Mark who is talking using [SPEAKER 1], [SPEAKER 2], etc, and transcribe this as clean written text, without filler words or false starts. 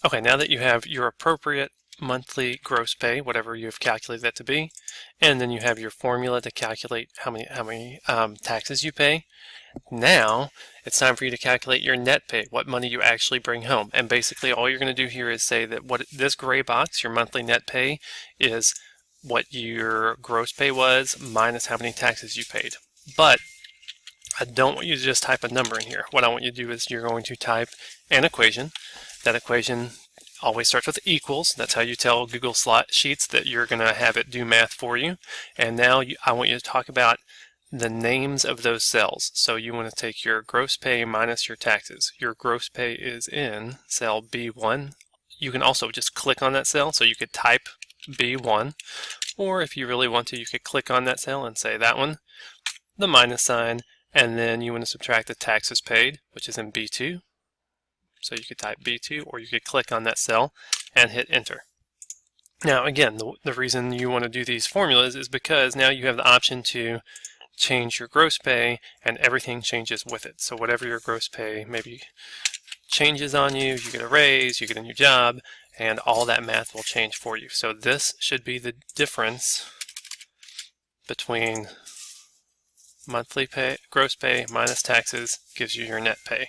[SPEAKER 1] Okay, now that you have your appropriate monthly gross pay, whatever you have calculated that to be, and then you have your formula to calculate how many taxes you pay, now it's time for you to calculate your net pay, what money you actually bring home. And basically all you're going to do here is say that what this gray box, your monthly net pay, is what your gross pay was minus how many taxes you paid. But I don't want you to just type a number in here. What I want you to do is you're going to type an equation. That equation always starts with equals. That's how you tell Google Sheets that you're going to have it do math for you. And now I want you to talk about the names of those cells. So you want to take your gross pay minus your taxes. Your gross pay is in cell B1. You can also just click on that cell, so you could type B1, or if you really want to, you could click on that cell and say that one, the minus sign, and then you want to subtract the taxes paid, which is in B2. So you could type B2, or you could click on that cell and hit enter. Now again, the reason you want to do these formulas is because now you have the option to change your gross pay and everything changes with it. So whatever your gross pay maybe changes on you, you get a raise, you get a new job, and all that math will change for you. So this should be the difference between monthly pay, gross pay minus taxes gives you your net pay.